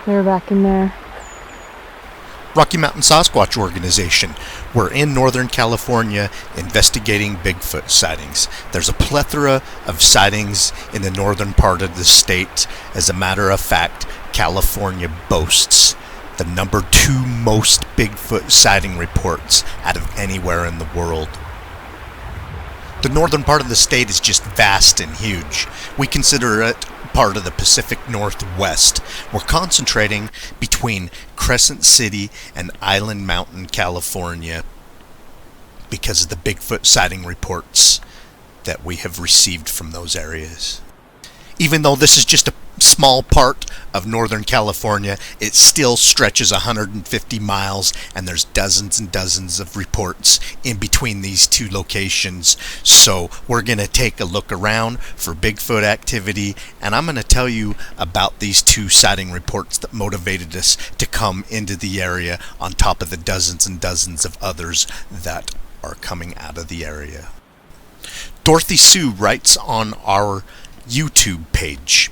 They're back in there. Rocky Mountain Sasquatch Organization. We're in Northern California investigating Bigfoot sightings. There's a plethora of sightings in the northern part of the state. As a matter of fact, California boasts the number 2 most Bigfoot sighting reports out of anywhere in the world. The northern part of the state is just vast and huge. We consider it part of the Pacific Northwest. We're concentrating between Crescent City and Island Mountain, California, because of the Bigfoot sighting reports that we have received from those areas. Even though this is just a small part of Northern California, it still stretches 150 miles, and there's dozens and dozens of reports in between these 2 locations. So we're going to take a look around for Bigfoot activity, and I'm going to tell you about these 2 sighting reports that motivated us to come into the area, on top of the dozens and dozens of others that are coming out of the area. Dorothy Sue writes on our YouTube page.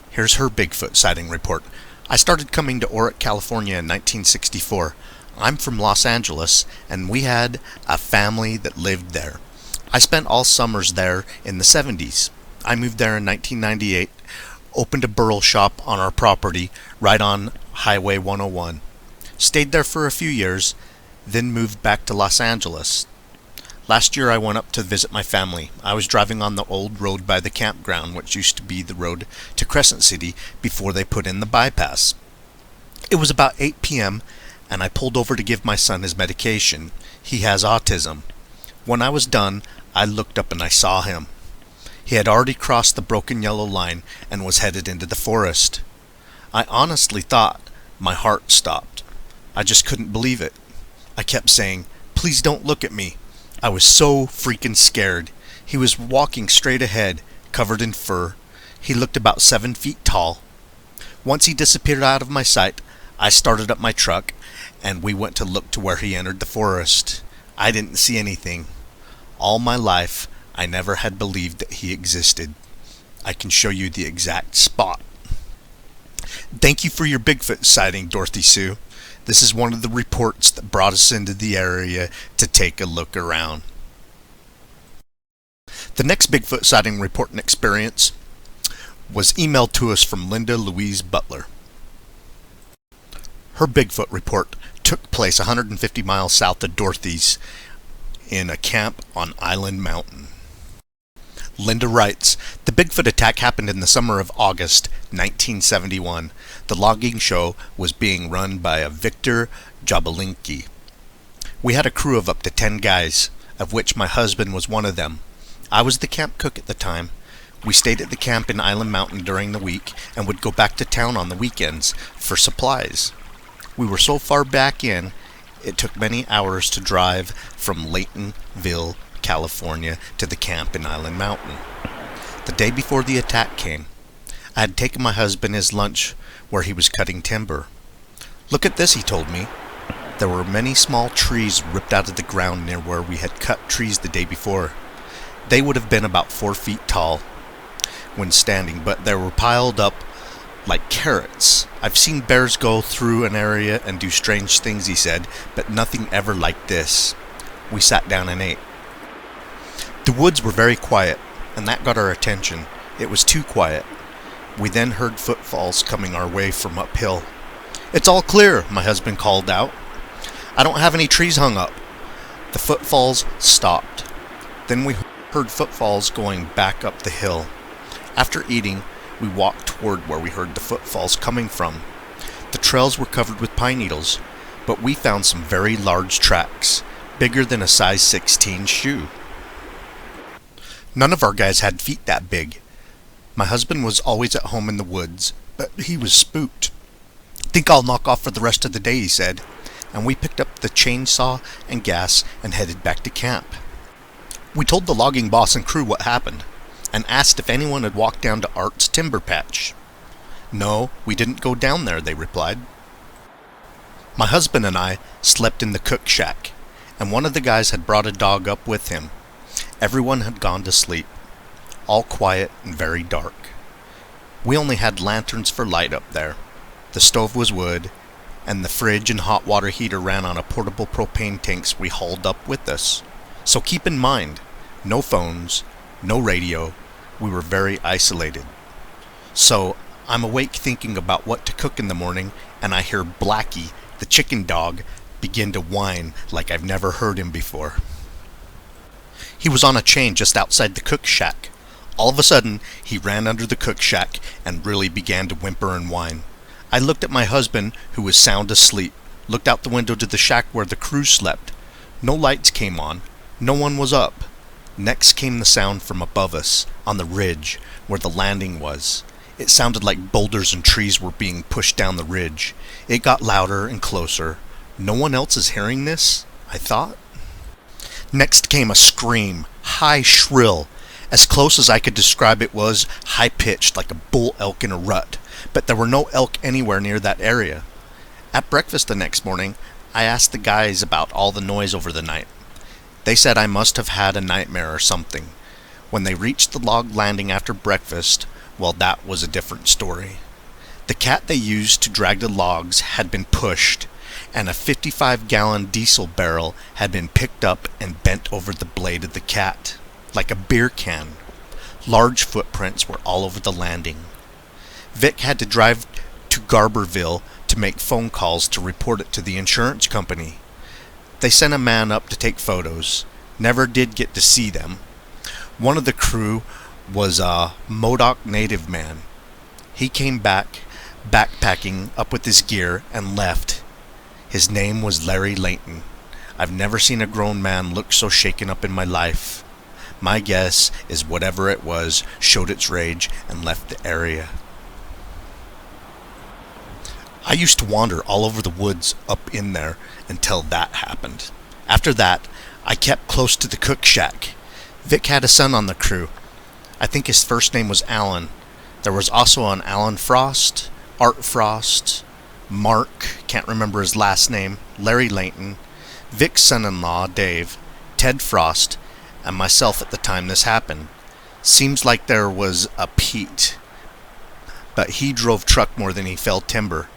Here's her Bigfoot sighting report. I started coming to Oric, California in 1964. I'm from Los Angeles, and we had a family that lived there. I spent all summers there in the 70s. I moved there in 1998, opened a burro shop on our property right on Highway 101. Stayed there for a few years, then moved back to Los Angeles. Last year I went up to visit my family. I was driving on the old road by the campground, which used to be the road to Crescent City before they put in the bypass. It was about 8 p.m. and I pulled over to give my son his medication. He has autism. When I was done, I looked up and I saw him. He had already crossed the broken yellow line and was headed into the forest. I honestly thought my heart stopped. I just couldn't believe it. I kept saying, "Please don't look at me." I was so freaking scared. He was walking straight ahead, covered in fur. He looked about 7 feet tall. Once he disappeared out of my sight, I started up my truck, and we went to look to where he entered the forest. I didn't see anything. All my life, I never had believed that he existed. I can show you the exact spot. Thank you for your Bigfoot sighting, Dorothy Sue. This is one of the reports that brought us into the area to take a look around. The next Bigfoot sighting report and experience was emailed to us from Linda Louise Butler. Her Bigfoot report took place 150 miles south of Dorothy's in a camp on Island Mountain. Linda writes, the Bigfoot attack happened in the summer of August 1971. The logging show was being run by a Victor Jabolinski. We had a crew of up to 10 guys, of which my husband was one of them. I was the camp cook at the time. We stayed at the camp in Island Mountain during the week and would go back to town on the weekends for supplies. We were so far back in, it took many hours to drive from Laytonville, California to the camp in Island Mountain. The day before the attack came, I had taken my husband his lunch where he was cutting timber. Look at this, he told me. There were many small trees ripped out of the ground near where we had cut trees the day before. They would have been about 4 feet tall when standing, but they were piled up like carrots. I've seen bears go through an area and do strange things, he said, but nothing ever like this. We sat down and ate. The woods were very quiet, and that got our attention. It was too quiet. We then heard footfalls coming our way from uphill. "It's all clear," my husband called out. "I don't have any trees hung up." The footfalls stopped. Then we heard footfalls going back up the hill. After eating, we walked toward where we heard the footfalls coming from. The trails were covered with pine needles, but we found some very large tracks, bigger than a size 16 shoe. None of our guys had feet that big. My husband was always at home in the woods, but he was spooked. "Think I'll knock off for the rest of the day," he said, and we picked up the chainsaw and gas and headed back to camp. We told the logging boss and crew what happened, and asked if anyone had walked down to Art's timber patch. "No, we didn't go down there," they replied. My husband and I slept in the cook shack, and one of the guys had brought a dog up with him. Everyone had gone to sleep, all quiet and very dark. We only had lanterns for light up there. The stove was wood, and the fridge and hot water heater ran on a portable propane tanks we hauled up with us. So keep in mind, no phones, no radio. We were very isolated. So I'm awake thinking about what to cook in the morning, and I hear Blackie, the chicken dog, begin to whine like I've never heard him before. He was on a chain just outside the cook shack. All of a sudden, he ran under the cook shack and really began to whimper and whine. I looked at my husband, who was sound asleep, looked out the window to the shack where the crew slept. No lights came on. No one was up. Next came the sound from above us, on the ridge, where the landing was. It sounded like boulders and trees were being pushed down the ridge. It got louder and closer. No one else is hearing this, I thought. Next came a scream, high, shrill. As close as I could describe it was high-pitched, like a bull elk in a rut, but there were no elk anywhere near that area. At breakfast the next morning, I asked the guys about all the noise over the night. They said I must have had a nightmare or something. When they reached the log landing after breakfast, well, that was a different story. The cat they used to drag the logs had been pushed, and a 55-gallon diesel barrel had been picked up and bent over the blade of the cat, like a beer can. Large footprints were all over the landing. Vic had to drive to Garberville to make phone calls to report it to the insurance company. They sent a man up to take photos. Never did get to see them. One of the crew was a Modoc native man. He came back, backpacking up with his gear, and left. His name was Larry Layton. I've never seen a grown man look so shaken up in my life. My guess is whatever it was showed its rage and left the area. I used to wander all over the woods up in there until that happened. After that, I kept close to the cook shack. Vic had a son on the crew. I think his first name was Alan. There was also an Alan Frost, Art Frost, Mark, can't remember his last name, Larry Layton, Vic's son-in-law, Dave, Ted Frost, and myself at the time this happened. Seems like there was a Pete, but he drove truck more than he felled timber.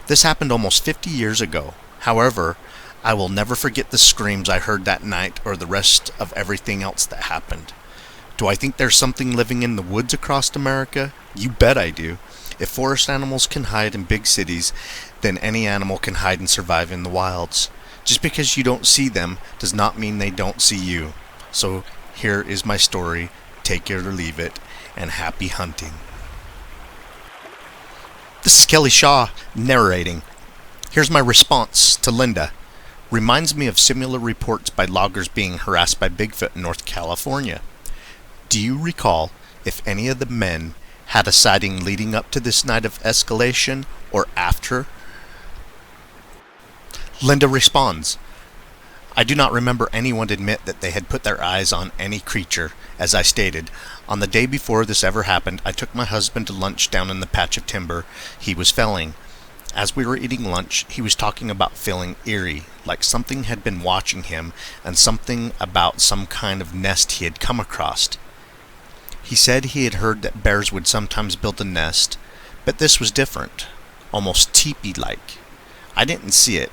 This happened almost 50 years ago. However, I will never forget the screams I heard that night or the rest of everything else that happened. Do I think there's something living in the woods across America? You bet I do. If forest animals can hide in big cities, then any animal can hide and survive in the wilds. Just because you don't see them does not mean they don't see you. So here is my story. Take it or leave it, and happy hunting. This is Kelly Shaw narrating. Here's my response to Linda. Reminds me of similar reports by loggers being harassed by Bigfoot in North California. Do you recall if any of the men had a sighting leading up to this night of escalation or after? Linda responds, I do not remember anyone admit that they had put their eyes on any creature. As I stated, on the day before this ever happened, I took my husband to lunch down in the patch of timber he was felling. As we were eating lunch, he was talking about feeling eerie, like something had been watching him, and something about some kind of nest he had come across. He said he had heard that bears would sometimes build a nest, but this was different, almost teepee-like. I didn't see it,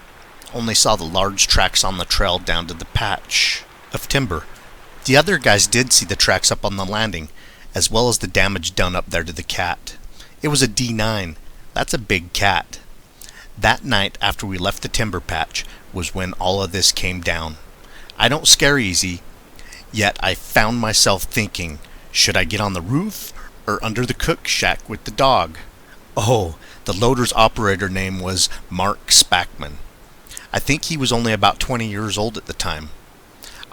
only saw the large tracks on the trail down to the patch of timber. The other guys did see the tracks up on the landing, as well as the damage done up there to the cat. It was a D9. That's a big cat. That night after we left the timber patch was when all of this came down. I don't scare easy, yet I found myself thinking, should I get on the roof or under the cook shack with the dog? Oh, the loader's operator name was Mark Spackman. I think he was only about 20 years old at the time.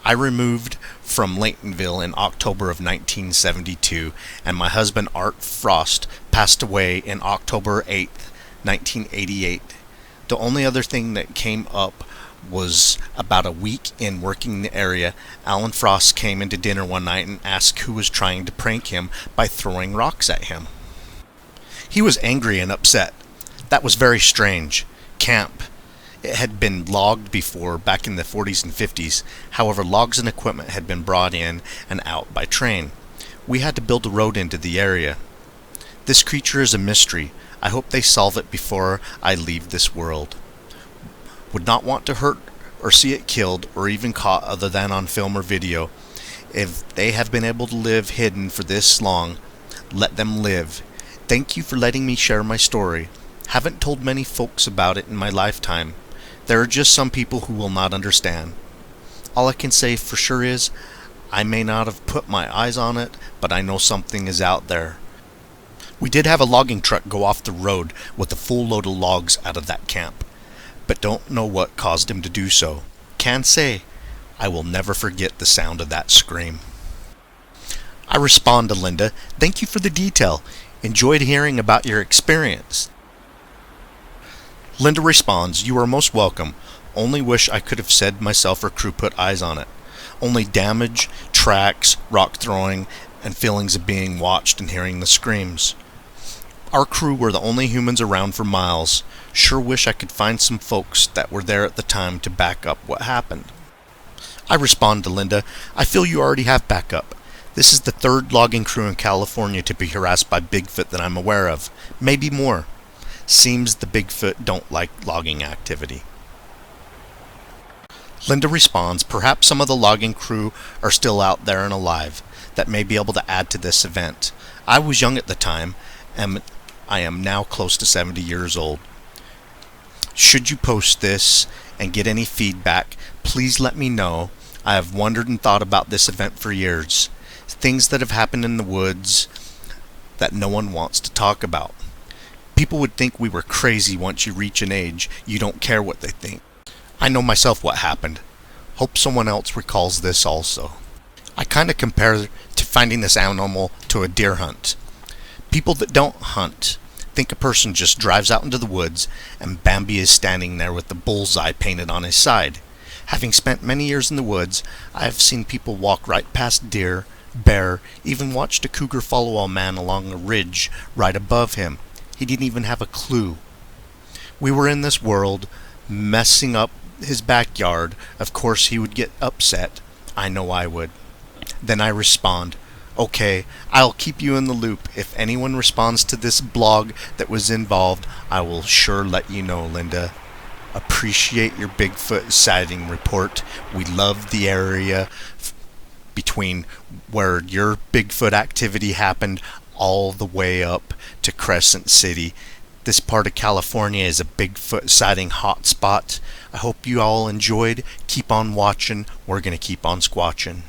I removed from Laytonville in October of 1972, and my husband Art Frost passed away in October 8th, 1988. The only other thing that came up was about a week in working the area, Alan Frost came into dinner one night and asked who was trying to prank him by throwing rocks at him. He was angry and upset. That was very strange. Camp. It had been logged before, back in the 40s and 50s. However, logs and equipment had been brought in and out by train. We had to build a road into the area. This creature is a mystery. I hope they solve it before I leave this world. Would not want to hurt or see it killed or even caught other than on film or video. If they have been able to live hidden for this long, let them live. Thank you for letting me share my story. Haven't told many folks about it in my lifetime. There are just some people who will not understand. All I can say for sure is, I may not have put my eyes on it, but I know something is out there. We did have a logging truck go off the road with a full load of logs out of that camp, but don't know what caused him to do so. Can say, I will never forget the sound of that scream. I respond to Linda, thank you for the detail. Enjoyed hearing about your experience. Linda responds, you are most welcome. Only wish I could have said myself or crew put eyes on it. Only damage, tracks, rock throwing, and feelings of being watched and hearing the screams. Our crew were the only humans around for miles. Sure wish I could find some folks that were there at the time to back up what happened. I respond to Linda, I feel you already have backup. This is the third logging crew in California to be harassed by Bigfoot that I'm aware of. Maybe more. Seems the Bigfoot don't like logging activity. Linda responds, perhaps some of the logging crew are still out there and alive that may be able to add to this event. I was young at the time, and I am now close to 70 years old. Should you post this and get any feedback, please let me know. I have wondered and thought about this event for years. Things that have happened in the woods that no one wants to talk about. People would think we were crazy once you reach an age you don't care what they think. I know myself what happened. Hope someone else recalls this also. I kind of compare to finding this animal to a deer hunt. People that don't hunt think a person just drives out into the woods and Bambi is standing there with the bullseye painted on his side. Having spent many years in the woods, I have seen people walk right past deer, bear, even watched a cougar follow a man along a ridge right above him. He didn't even have a clue. We were in this world, messing up his backyard. Of course he would get upset. I know I would. Then I respond, okay, I'll keep you in the loop. If anyone responds to this blog that was involved, I will sure let you know, Linda. Appreciate your Bigfoot sighting report. We love the area between where your Bigfoot activity happened all the way up to Crescent City. This part of California is a Bigfoot sighting hotspot. I hope you all enjoyed. Keep on watching. We're going to keep on squatching.